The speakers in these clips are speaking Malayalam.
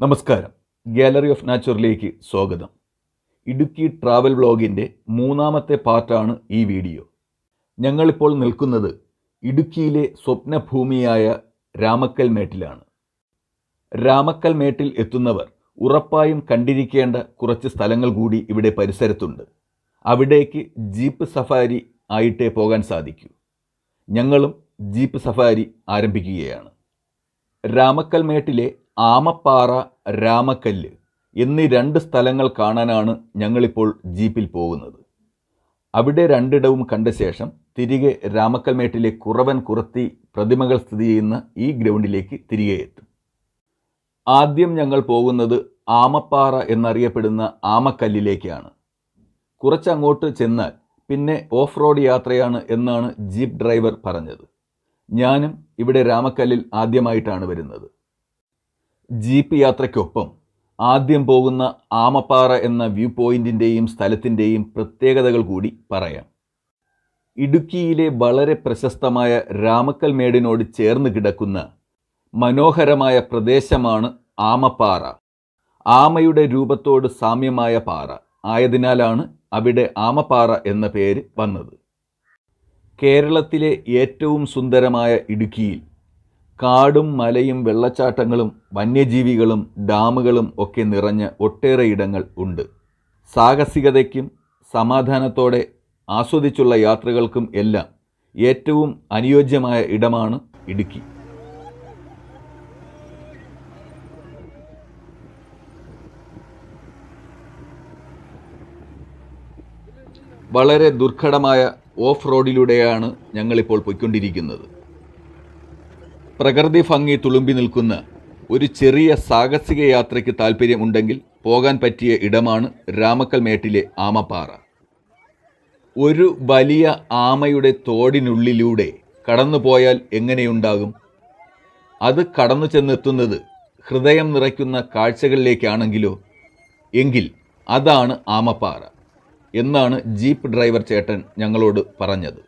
നമസ്കാരം. ഗാലറി ഓഫ് നാച്ചുറിലേക്ക് സ്വാഗതം. ഇടുക്കി ട്രാവൽ വ്ളോഗിൻ്റെ മൂന്നാമത്തെ പാർട്ടാണ് ഈ വീഡിയോ. ഞങ്ങളിപ്പോൾ നിൽക്കുന്നത് ഇടുക്കിയിലെ സ്വപ്നഭൂമിയായ രാമക്കൽ മേട്ടിലാണ്. രാമക്കൽ മേട്ടിൽ എത്തുന്നവർ ഉറപ്പായും കണ്ടിരിക്കേണ്ട കുറച്ച് സ്ഥലങ്ങൾ കൂടി ഇവിടെ പരിസരത്തുണ്ട്. അവിടേക്ക് ജീപ്പ് സഫാരി ആയിട്ടേ പോകാൻ സാധിക്കൂ. ഞങ്ങളും ജീപ്പ് സഫാരി ആരംഭിക്കുകയാണ്. രാമക്കൽ മേട്ടിലെ ആമപ്പാറ, രാമക്കല്ല് എന്നീ രണ്ട് സ്ഥലങ്ങൾ കാണാനാണ് ഞങ്ങളിപ്പോൾ ജീപ്പിൽ പോകുന്നത്. അവിടെ രണ്ടിടവും കണ്ട ശേഷം തിരികെ രാമക്കൽ മേട്ടിലെ കുറവൻ കുറത്തി പ്രതിമകൾ സ്ഥിതി ചെയ്യുന്ന ഈ ഗ്രൗണ്ടിലേക്ക് തിരികെ എത്തും. ആദ്യം ഞങ്ങൾ പോകുന്നത് ആമപ്പാറ എന്നറിയപ്പെടുന്ന ആമക്കല്ലിലേക്കാണ്. കുറച്ചങ്ങോട്ട് ചെന്നാൽ പിന്നെ ഓഫ് റോഡ് യാത്രയാണ് എന്നാണ് ജീപ്പ് ഡ്രൈവർ പറഞ്ഞത്. ഞാനും ഇവിടെ രാമക്കല്ലിൽ ആദ്യമായിട്ടാണ് വരുന്നത്. ജീപ്പ് യാത്രയ്ക്കൊപ്പം ആദ്യം പോകുന്ന ആമപ്പാറ എന്ന വ്യൂ പോയിൻറ്റിൻ്റെയും സ്ഥലത്തിൻ്റെയും പ്രത്യേകതകൾ കൂടി പറയാം. ഇടുക്കിയിലെ വളരെ പ്രശസ്തമായ രാമക്കൽ മേടിനോട് ചേർന്ന് കിടക്കുന്ന മനോഹരമായ പ്രദേശമാണ് ആമപ്പാറ. ആമയുടെ രൂപത്തോട് സാമ്യമായ പാറ ആയതിനാലാണ് അവിടെ ആമപ്പാറ എന്ന പേര് വന്നത്. കേരളത്തിലെ ഏറ്റവും സുന്ദരമായ ഇടുക്കിയിൽ കാടും മലയും വെള്ളച്ചാട്ടങ്ങളും വന്യജീവികളും ഡാമുകളും ഒക്കെ നിറഞ്ഞ ഒട്ടേറെ ഇടങ്ങൾ ഉണ്ട്. സാഹസികതയ്ക്കും സമാധാനത്തോടെ ആസ്വദിച്ചുള്ള യാത്രകൾക്കും എല്ലാം ഏറ്റവും അനുയോജ്യമായ ഇടമാണ് ഇടുക്കി. വളരെ ദുർഘടമായ ഓഫ് റോഡിലൂടെയാണ് ഞങ്ങളിപ്പോൾ പോയിക്കൊണ്ടിരിക്കുന്നത്. പ്രകൃതി ഭംഗി തുളുമ്പി നിൽക്കുന്ന ഒരു ചെറിയ സാഹസിക യാത്രയ്ക്ക് താല്പര്യമുണ്ടെങ്കിൽ പോകാൻ പറ്റിയ ഇടമാണ് രാമക്കൽ മേട്ടിലെ ആമപ്പാറ. ഒരു വലിയ ആമയുടെ തോടിനുള്ളിലൂടെ കടന്നുപോയാൽ എങ്ങനെയുണ്ടാകും? അത് കടന്നു ചെന്നെത്തുന്നത് ഹൃദയം നിറയ്ക്കുന്ന കാഴ്ചകളിലേക്കാണെങ്കിലോ? എങ്കിൽ അതാണ് ആമപ്പാറ എന്നാണ് ജീപ്പ് ഡ്രൈവർ ചേട്ടൻ ഞങ്ങളോട് പറഞ്ഞത്.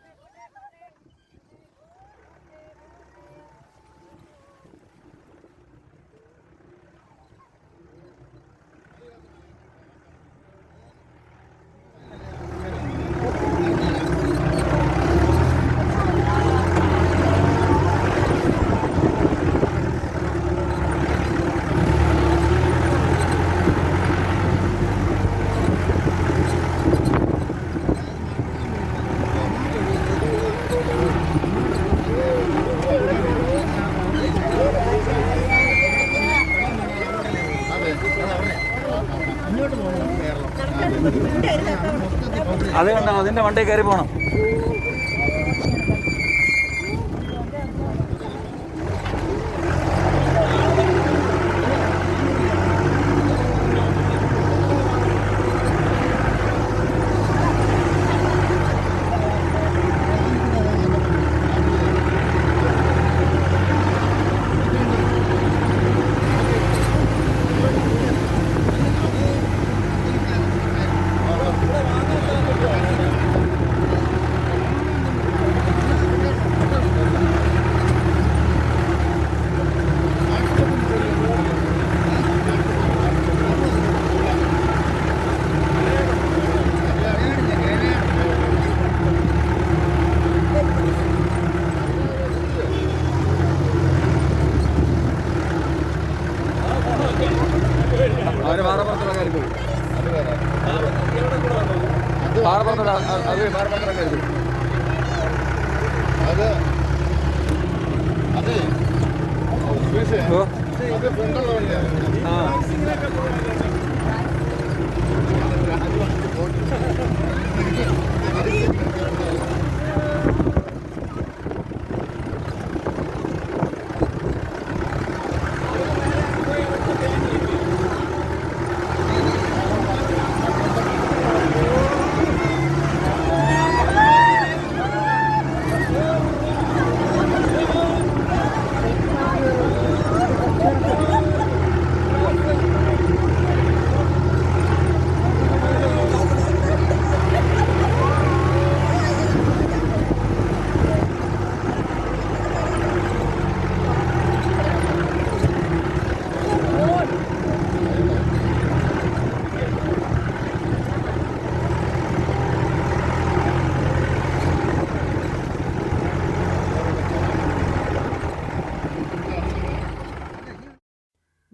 അത് കണ്ടോ, അതിൻ്റെ വണ്ടി കയറി പോകണം.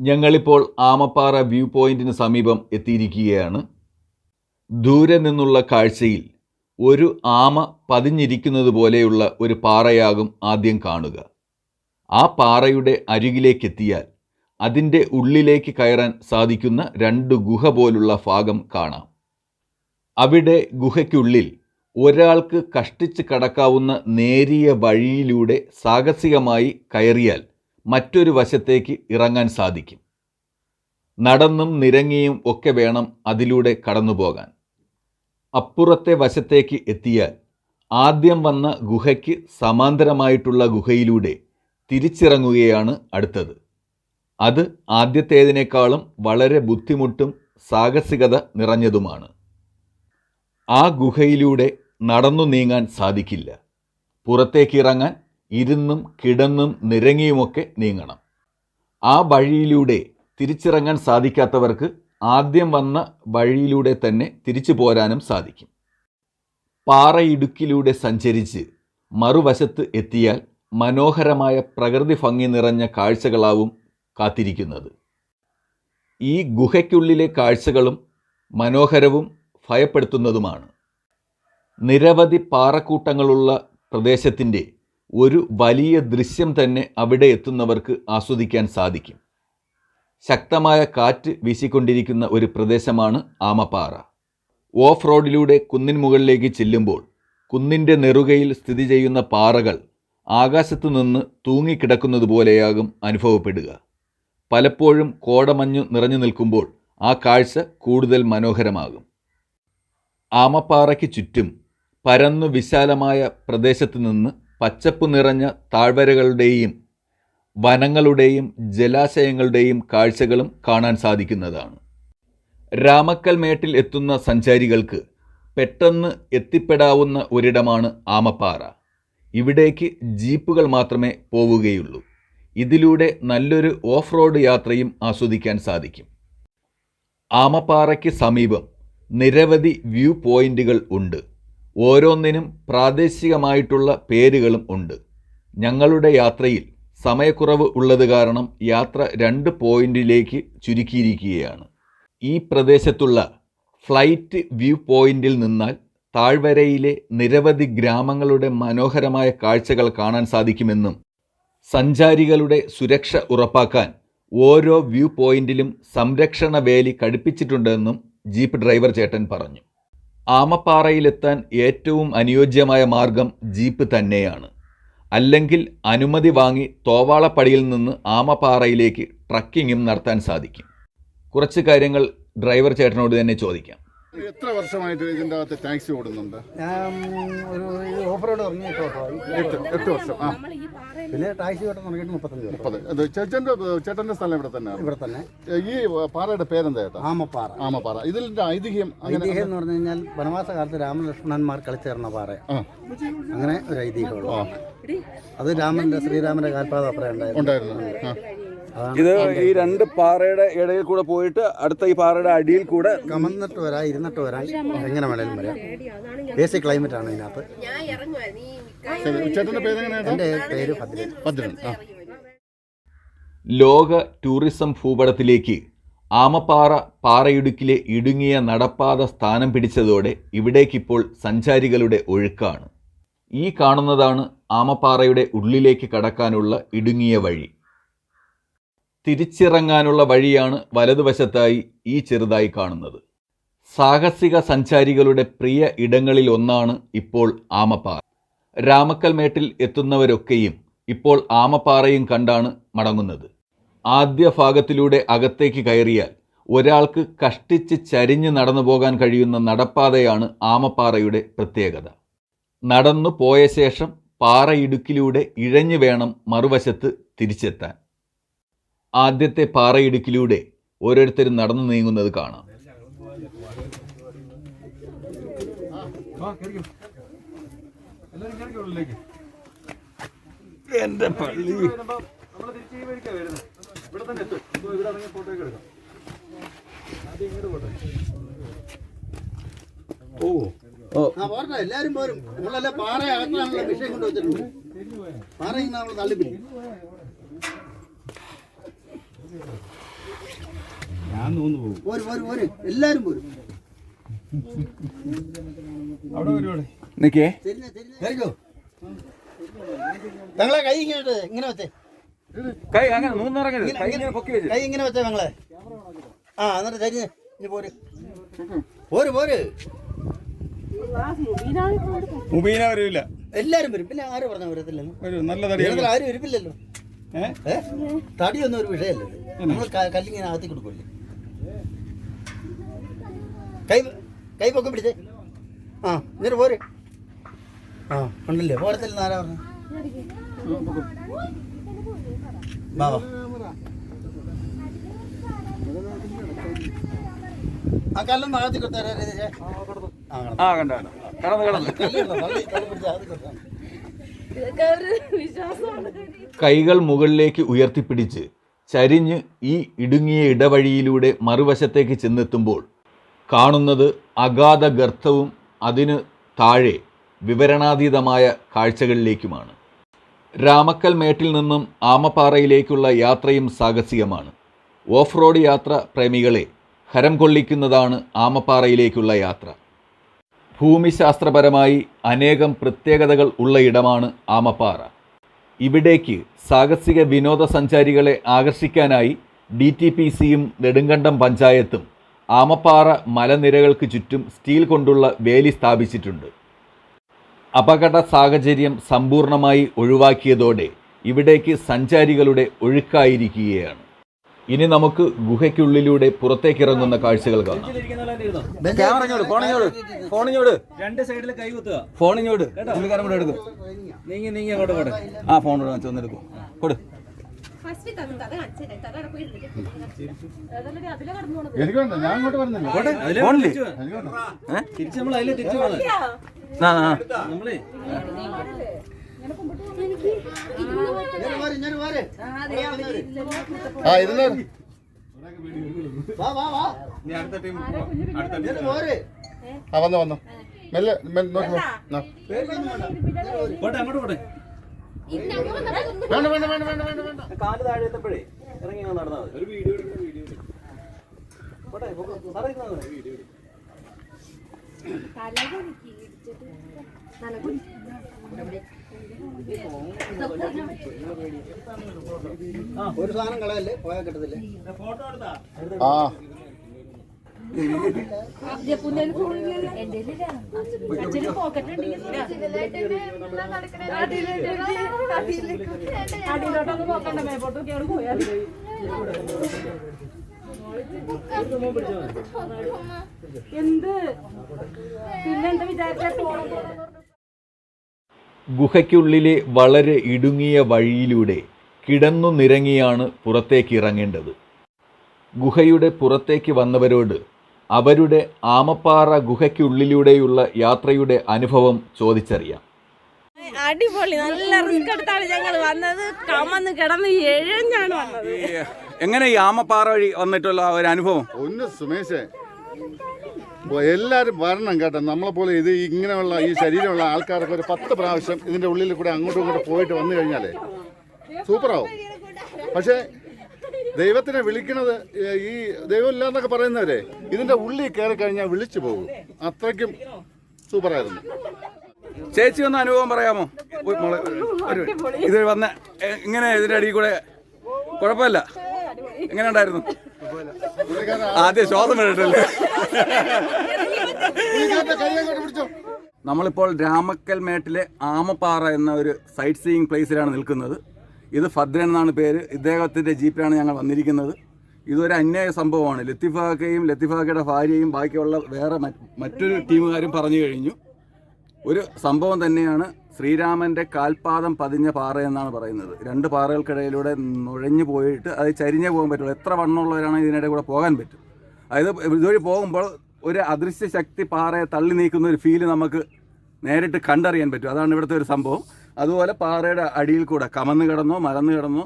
ഞങ്ങളിപ്പോൾ ആമപ്പാറ വ്യൂ പോയിന്റിന് സമീപം എത്തിയിരിക്കുകയാണ്. ദൂരെ നിന്നുള്ള കാഴ്ചയിൽ ഒരു ആമ പതിഞ്ഞിരിക്കുന്നത് പോലെയുള്ള ഒരു പാറയാകും ആദ്യം കാണുക. ആ പാറയുടെ അരികിലേക്കെത്തിയാൽ അതിൻ്റെ ഉള്ളിലേക്ക് കയറാൻ സാധിക്കുന്ന 2 ഗുഹ പോലുള്ള ഭാഗം കാണാം. അവിടെ ഗുഹയ്ക്കുള്ളിൽ ഒരാൾക്ക് കഷ്ടിച്ച് കടക്കാവുന്ന നേരിയ വഴിയിലൂടെ സാഹസികമായി കയറിയാൽ മറ്റൊരു വശത്തേക്ക് ഇറങ്ങാൻ സാധിക്കും. നടന്നും നിരങ്ങിയും ഒക്കെ വേണം അതിലൂടെ കടന്നുപോകാൻ. അപ്പുറത്തെ വശത്തേക്ക് എത്തിയാൽ ആദ്യം വന്ന ഗുഹയ്ക്ക് സമാന്തരമായിട്ടുള്ള ഗുഹയിലൂടെ തിരിച്ചിറങ്ങുകയാണ് അടുത്തത്. അത് ആദ്യത്തേതിനേക്കാളും വളരെ ബുദ്ധിമുട്ടും സാഹസികത നിറഞ്ഞതുമാണ്. ആ ഗുഹയിലൂടെ നടന്നു നീങ്ങാൻ സാധിക്കില്ല. പുറത്തേക്ക് ഇറങ്ങാൻ ഇരുന്നും കിടന്നും നിരങ്ങിയുമൊക്കെ നീങ്ങണം. ആ വഴിയിലൂടെ തിരിച്ചിറങ്ങാൻ സാധിക്കാത്തവർക്ക് ആദ്യം വന്ന വഴിയിലൂടെ തന്നെ തിരിച്ചു പോരാനും സാധിക്കും. പാറയിടുക്കിലൂടെ സഞ്ചരിച്ച് മറുവശത്ത് എത്തിയാൽ മനോഹരമായ പ്രകൃതി ഭംഗി നിറഞ്ഞ കാഴ്ചകളാവും കാത്തിരിക്കുന്നത്. ഈ ഗുഹയ്ക്കുള്ളിലെ കാഴ്ചകളും മനോഹരവും ഭയപ്പെടുത്തുന്നതുമാണ്. നിരവധി പാറക്കൂട്ടങ്ങളുള്ള പ്രദേശത്തിൻ്റെ ഒരു വലിയ ദൃശ്യം തന്നെ അവിടെ എത്തുന്നവർക്ക് ആസ്വദിക്കാൻ സാധിക്കും. ശക്തമായ കാറ്റ് വീശിക്കൊണ്ടിരിക്കുന്ന ഒരു പ്രദേശമാണ് ആമപ്പാറ. ഓഫ് റോഡിലൂടെ കുന്നിൻ മുകളിലേക്ക് ചെല്ലുമ്പോൾ കുന്നിൻ്റെ നെറുകയിൽ സ്ഥിതി ചെയ്യുന്ന പാറകൾ ആകാശത്തു നിന്ന് തൂങ്ങിക്കിടക്കുന്നത് പോലെയാകും അനുഭവപ്പെടുക. പലപ്പോഴും കോടമഞ്ഞു നിറഞ്ഞു നിൽക്കുമ്പോൾ ആ കാഴ്ച കൂടുതൽ മനോഹരമാകും. ആമപ്പാറയ്ക്ക് ചുറ്റും പരന്നു വിശാലമായ പ്രദേശത്ത് നിന്ന് പച്ചപ്പ് നിറഞ്ഞ താഴ്വരകളുടെയും വനങ്ങളുടെയും ജലാശയങ്ങളുടെയും കാഴ്ചകളും കാണാൻ സാധിക്കുന്നതാണ്. രാമക്കൽ മേട്ടിൽ എത്തുന്ന സഞ്ചാരികൾക്ക് പെട്ടെന്ന് എത്തിപ്പെടാവുന്ന ഒരിടമാണ് ആമപ്പാറ. ഇവിടേക്ക് ജീപ്പുകൾ മാത്രമേ പോവുകയുള്ളൂ. ഇതിലൂടെ നല്ലൊരു ഓഫ് റോഡ് യാത്രയും ആസ്വദിക്കാൻ സാധിക്കും. ആമപ്പാറയ്ക്ക് സമീപം നിരവധി വ്യൂ പോയിന്റുകൾ ഉണ്ട്. ഓരോന്നിനും പ്രാദേശികമായിട്ടുള്ള പേരുകളും ഉണ്ട്. ഞങ്ങളുടെ യാത്രയിൽ സമയക്കുറവ് ഉള്ളത് കാരണം യാത്ര 2 പോയിന്റിലേക്ക് ചുരുക്കിയിരിക്കുകയാണ്. ഈ പ്രദേശത്തുള്ള ഫ്ലൈറ്റ് വ്യൂ പോയിന്റിൽ നിന്നാൽ താഴ്വരയിലെ നിരവധി ഗ്രാമങ്ങളുടെ മനോഹരമായ കാഴ്ചകൾ കാണാൻ സാധിക്കുമെന്നും സഞ്ചാരികളുടെ സുരക്ഷ ഉറപ്പാക്കാൻ ഓരോ വ്യൂ പോയിന്റിലും സംരക്ഷണ വേലി ഘടിപ്പിച്ചിട്ടുണ്ടെന്നും ജീപ്പ് ഡ്രൈവർ ചേട്ടൻ പറഞ്ഞു. ആമപ്പാറയിലെത്താൻ ഏറ്റവും അനുയോജ്യമായ മാർഗം ജീപ്പ് തന്നെയാണ്. അല്ലെങ്കിൽ അനുമതി വാങ്ങി തോവാളപ്പടിയിൽ നിന്ന് ആമപ്പാറയിലേക്ക് ട്രക്കിങ്ങും നടത്താൻ സാധിക്കും. കുറച്ച് കാര്യങ്ങൾ ഡ്രൈവർ ചേട്ടനോട് തന്നെ ചോദിക്കാം. എത്ര വർഷമായിട്ട് ഇതിൻ്റെ അകത്ത് ടാക്സി ഓടുന്നുണ്ട്? ഞാൻ ഒരു ഓഫ് റോഡ് തുടങ്ങി 8 വർഷം. ആ, പിന്നെ ടാക്സി ഓട്ടം തുടങ്ങിയിട്ട് 35 വർഷം. 30. ഇത് ചേട്ടൻ്റെ സ്ഥലം ഇവിടെ തന്നെയാണ്. ഇവിടെ തന്നെ. ഈ പാറയുടെ പേരെന്താ ചേട്ടാ? ആമപ്പാറ. ആമപ്പാറ. ഇതിന്റെ ഐതിഹ്യം ഐതിഹ്യം എന്ന് പറഞ്ഞു കഴിഞ്ഞാൽ വനവാസ കാലത്ത് രാമലക്ഷ്മണന്മാർ കളിച്ചേർന്ന പാറ. അങ്ങനെ ഒരു ഐതിഹ്യമുള്ളൂ. അത് ശ്രീരാമന്റെ കാൽപാത അപ്പുറം ഉണ്ടായിരുന്നു. ഇത് ഈ 2 പാറയുടെ ഇടയിൽ കൂടെ പോയിട്ട് അടുത്ത ഈ പാറയുടെ അടിയിൽ കൂടെ കമന്നിട്ട് വരാം, ഇരുന്നിട്ട് വരാം, എങ്ങനെ വേണേലും വരാം. ബേസിക് ക്ലൈമറ്റ് ആണ് ഇതിനകത്ത്. ചേട്ടന്റെ പേരെങ്ങനെയാണ്? എൻ്റെ പേര് ഭദ്രൻ. ലോക ടൂറിസം ഭൂപടത്തിലേക്ക് ആമപ്പാറ പാറയിടുക്കിലെ ഇടുങ്ങിയ നടപ്പാത സ്ഥാനം പിടിച്ചതോടെ ഇവിടേക്കിപ്പോൾ സഞ്ചാരികളുടെ ഒഴുക്കാണ്. ഈ കാണുന്നതാണ് ആമപ്പാറയുടെ ഉള്ളിലേക്ക് കടക്കാനുള്ള ഇടുങ്ങിയ വഴി. തിരിച്ചിറങ്ങാനുള്ള വഴിയാണ് വലതുവശത്തായി ഈ ചെറുതായി കാണുന്നത്. സാഹസിക സഞ്ചാരികളുടെ പ്രിയ ഇടങ്ങളിൽ ഒന്നാണ് ഇപ്പോൾ ആമപ്പാറ. രാമക്കൽ മേട്ടിൽ എത്തുന്നവരൊക്കെയും ഇപ്പോൾ ആമപ്പാറയും കണ്ടാണ് മടങ്ങുന്നത്. ആദ്യ ഭാഗത്തിലൂടെ അകത്തേക്ക് കയറിയാൽ ഒരാൾക്ക് കഷ്ടിച്ച് ചരിഞ്ഞ് നടന്നു പോകാൻ കഴിയുന്ന നടപ്പാതയാണ് ആമപ്പാറയുടെ പ്രത്യേകത. നടന്നു പോയ ശേഷം പാറയിടുക്കിലൂടെ ഇഴഞ്ഞു വേണം മറുവശത്ത് തിരിച്ചെത്താൻ. ആദ്യത്തെ പാറയിടുക്കിലൂടെ ഓരോരുത്തരും നടന്നു നീങ്ങുന്നത് കാണാം. എന്റെ പള്ളി. എല്ലാരും പോരും. നമ്മളെല്ലാം പാറ അകത്താണുള്ള വിഷയം കൊണ്ട് വെച്ചിട്ടുണ്ട്. പാറ നമ്മൾ തള്ളിപ്പിടിക്കും. എല്ലാരും പോരും. നിക്കേ കേറിക്കോ. തങ്ങളെ കൈ ഇങ്ങോട്ട് ഇങ്ങനെ വെച്ചേ, കൈ അങ്ങനെ നൂന്നിറങ്ങരുത്, കൈ ഇങ്ങനെ പൊക്കി വെച്ച്. കൈ ഇങ്ങനെ വെച്ചേ ഞങ്ങളെ. ആ എന്നിട്ട് ചരിഞ്ഞ് ഇനി പോര് പോര് പോര്. മുബീന വരില്ല, എല്ലാരും വരും. പിന്നെ ആരും പറഞ്ഞ വരത്തില്ലെന്ന്? നല്ല തടി ആരും വരിപ്പില്ലല്ലോ. തടിയൊന്നും ഒരു വിഷയമല്ലേ. നമ്മൾ കല്ലിങ്ങനെ അകത്തി കൊടുക്കൂല്ലേ. കൈ കൈ പൊക്കെ പിടിച്ചേ. ആ എന്നിട്ട് പോര്. ആ ഉണ്ടല്ലേ പോരത്തില്ലെന്ന് ആരാ പറഞ്ഞു? വാ വാ. ആ കല്ലൊന്നും അകത്തി കൊടുത്താരാ? ആ കണ്ട കടന്ന് കടന്ന് കൈകൾ മുകളിലേക്ക് ഉയർത്തിപ്പിടിച്ച് ചരിഞ്ഞ് ഈ ഇടുങ്ങിയ ഇടവഴിയിലൂടെ മറുവശത്തേക്ക് ചെന്നെത്തുമ്പോൾ കാണുന്നത് അഗാധ ഗർത്തവും അതിന് താഴെ വിവരണാതീതമായ കാഴ്ചകളിലേക്കുമാണ്. രാമക്കൽ മേട്ടിൽ നിന്നും ആമപ്പാറയിലേക്കുള്ള യാത്രയും സാഹസികമാണ്. ഓഫ് റോഡ് യാത്ര പ്രേമികളെ ഹരം കൊള്ളിക്കുന്നതാണ് ആമപ്പാറയിലേക്കുള്ള യാത്ര. ഭൂമിശാസ്ത്രപരമായി അനേകം പ്രത്യേകതകൾ ഉള്ള ഇടമാണ് ആമപ്പാറ. ഇവിടേക്ക് സാഹസിക വിനോദസഞ്ചാരികളെ ആകർഷിക്കാനായി DTPCയും നെടുങ്കണ്ടം പഞ്ചായത്തും ആമപ്പാറ മലനിരകൾക്ക് ചുറ്റും സ്റ്റീൽ കൊണ്ടുള്ള വേലി സ്ഥാപിച്ചിട്ടുണ്ട്. അപകട സാഹചര്യം സമ്പൂർണ്ണമായി ഒഴിവാക്കിയതോടെ ഇവിടേക്ക് സഞ്ചാരികളുടെ ഒഴുക്കായിരിക്കുകയാണ്. ഇനി നമുക്ക് ഗുഹയ്ക്കുള്ളിലൂടെ പുറത്തേക്കിറങ്ങുന്ന കാഴ്ചകൾ കാണാം. രണ്ട് സൈഡിൽ കൈ കുത്തുക, ഫോണിഞ്ഞോട് പുള്ളിക്കാരൻ കൂടെ എടുക്കും. നീങ്ങി നീങ്ങി അങ്ങോട്ട് പോട്ടെ. ആ ഫോൺ ചെന്നെടുക്കും കൊടു. എനിക്ക് വേണ്ട, ഞാൻ അങ്ങോട്ട് വരുന്നില്ല. തിരിച്ച് നമ്മൾ അതിൽ തിരിച്ചു നമ്മളേ ആ ഇരുന്ന് ആ വന്നു വന്നു മെല്ലെ നോക്കി പോട്ടെ, അങ്ങോട്ട് പോട്ടെ. വേണ്ട വേണ്ട വേണ്ട വേണ്ട വേണ്ട വേണ്ട. കാല് താഴെ എത്തപ്പോഴേ ഇറങ്ങി നടന്നാൽ മതി. ഒരു വീഡിയോ പോട്ടെ, വീഡിയോ ഒരു സാധനം കളയല്ലേ, പോയാൽ കിട്ടത്തില്ലേ. ആ ഗുഹയ്ക്കുള്ളിലെ വളരെ ഇടുങ്ങിയ വഴിയിലൂടെ കിടന്നു നിരങ്ങിയാണ് പുറത്തേക്ക് ഇറങ്ങേണ്ടത്. ഗുഹയുടെ പുറത്തേക്ക് വന്നവരോട് അവരുടെ ആമപ്പാറ ഗുഹയ്ക്കുള്ളിലൂടെയുള്ള യാത്രയുടെ അനുഭവം ചോദിച്ചറിയാം. അടിപൊളി, നല്ല റിസ്ക് എടുത്താണ് ഞങ്ങൾ വന്നത്. കമന്ന് കിടന്ന് എഴഞ്ഞാണ് വന്നത്. എങ്ങനെ ഈ ആമപ്പാറ വഴി വന്നിട്ടുള്ള ഒരു അനുഭവം? ഒന്ന് സുമേഷേ, എല്ലാവരും വരണം കേട്ടോ. നമ്മളെപ്പോലെ ഇത് ഇങ്ങനെയുള്ള ഈ ശരീരമുള്ള ആൾക്കാരൊക്കെ ഒരു 10 പ്രാവശ്യം ഇതിൻ്റെ ഉള്ളിൽ കൂടെ അങ്ങോട്ടും ഇങ്ങോട്ടും പോയിട്ട് വന്നു കഴിഞ്ഞാലേ സൂപ്പറാവും. പക്ഷേ ദൈവത്തിനെ വിളിക്കുന്നത് ഈ ദൈവമില്ല എന്നൊക്കെ പറയുന്നവരെ ഇതിൻ്റെ ഉള്ളിൽ കയറി കഴിഞ്ഞാൽ വിളിച്ചു പോകും. അത്രയ്ക്കും സൂപ്പറായിരുന്നു. ചേച്ചി ഒന്ന് അനുഭവം പറയാമോ? ഇത് വന്ന ഇങ്ങനെ ഇതിൻ്റെ അടിയിൽ കൂടെ കുഴപ്പമില്ല, എങ്ങനെ ഉണ്ടായിരുന്നു? ആദ്യം ശ്വാസം വിടട്ടല്ലേ. നമ്മളിപ്പോൾ രാമക്കൽ മേട്ടിലെ ആമപ്പാറ എന്ന ഒരു സൈറ്റ് സീയിങ് പ്ലേസിലാണ് നിൽക്കുന്നത്. ഇത് ഭദ്രൻ എന്നാണ് പേര്. ഇദ്ദേഹത്തിൻ്റെ ജീപ്പിലാണ് ഞങ്ങൾ വന്നിരിക്കുന്നത്. ഇതൊരു അന്യായ സംഭവമാണ്. ലത്തിഫാക്കയുടെ ഭാര്യയും ബാക്കിയുള്ള വേറെ മറ്റൊരു ടീമുകാരും പറഞ്ഞു കഴിഞ്ഞു. ഒരു സംഭവം തന്നെയാണ്. ശ്രീരാമൻ്റെ കാൽപാദം പതിഞ്ഞ പാറ എന്നാണ് പറയുന്നത്. 2 പാറകൾക്കിടയിലൂടെ നുഴഞ്ഞു പോയിട്ട് അത് ചരിഞ്ഞേ പോകാൻ പറ്റുള്ളൂ. എത്ര വണ്ണമുള്ളവരാണെങ്കിൽ ഇതിനിടെ കൂടെ പോകാൻ പറ്റും. അതായത് ഇതുവഴി പോകുമ്പോൾ ഒരു അദൃശ്യ ശക്തി പാറയെ തള്ളി നീക്കുന്ന ഒരു ഫീല് നമുക്ക് നേരിട്ട് കണ്ടറിയാൻ പറ്റും. അതാണ് ഇവിടുത്തെ ഒരു സംഭവം. അതുപോലെ പാറയുടെ അടിയിൽ കൂടെ കമന്ന് കിടന്നോ മലന്ന് കിടന്നോ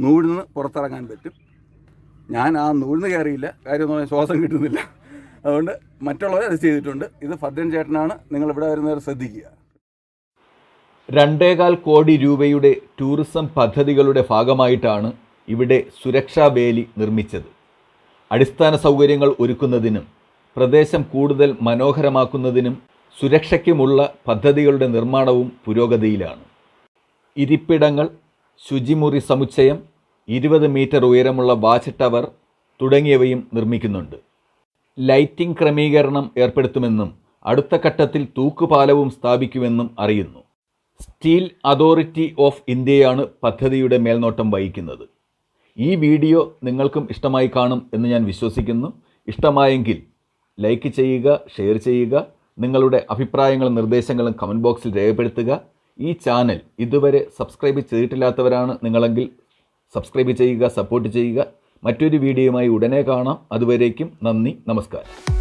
നൂഴ്ന്ന് പുറത്തിറങ്ങാൻ പറ്റും. ഞാൻ ആ നൂഴ്ന്ന് കയറിയില്ല, കാര്യം ശ്വാസം കിട്ടുന്നില്ല. അതുകൊണ്ട് മറ്റുള്ളവർ അത് ചെയ്തിട്ടുണ്ട്. ഇത് ഭദ്രൻ ചേട്ടനാണ്. നിങ്ങൾ ഇവിടെ വരുന്നവർ ശ്രദ്ധിക്കുക. 2.25 കോടി രൂപയുടെ ടൂറിസം പദ്ധതികളുടെ ഭാഗമായിട്ടാണ് ഇവിടെ സുരക്ഷാ വേലി നിർമ്മിച്ചത്. അടിസ്ഥാന സൗകര്യങ്ങൾ ഒരുക്കുന്നതിനും പ്രദേശം കൂടുതൽ മനോഹരമാക്കുന്നതിനും സുരക്ഷയ്ക്കുമുള്ള പദ്ധതികളുടെ നിർമ്മാണവും പുരോഗതിയിലാണ്. ഇരിപ്പിടങ്ങൾ, ശുചിമുറി സമുച്ചയം, 20 മീറ്റർ ഉയരമുള്ള വാച്ച് ടവർ തുടങ്ങിയവയും നിർമ്മിക്കുന്നുണ്ട്. ലൈറ്റിംഗ് ക്രമീകരണം ഏർപ്പെടുത്തുമെന്നും അടുത്ത ഘട്ടത്തിൽ തൂക്കുപാലവും സ്ഥാപിക്കുമെന്നും അറിയുന്നു. സ്റ്റീൽ അതോറിറ്റി ഓഫ് ഇന്ത്യയാണ് പദ്ധതിയുടെ മേൽനോട്ടം വഹിക്കുന്നത്. ഈ വീഡിയോ നിങ്ങൾക്കും ഇഷ്ടമായി കാണും എന്ന് ഞാൻ വിശ്വസിക്കുന്നു. ഇഷ്ടമായെങ്കിൽ ലൈക്ക് ചെയ്യുക, ഷെയർ ചെയ്യുക. നിങ്ങളുടെ അഭിപ്രായങ്ങളും നിർദ്ദേശങ്ങളും കമൻറ്റ് ബോക്സിൽ രേഖപ്പെടുത്തുക. ഈ ചാനൽ ഇതുവരെ സബ്സ്ക്രൈബ് ചെയ്തിട്ടില്ലാത്തവരാണ് നിങ്ങളെങ്കിൽ സബ്സ്ക്രൈബ് ചെയ്യുക, സപ്പോർട്ട് ചെയ്യുക. മറ്റൊരു വീഡിയോയുമായി ഉടനെ കാണാം. അതുവരേക്കും നന്ദി, നമസ്കാരം.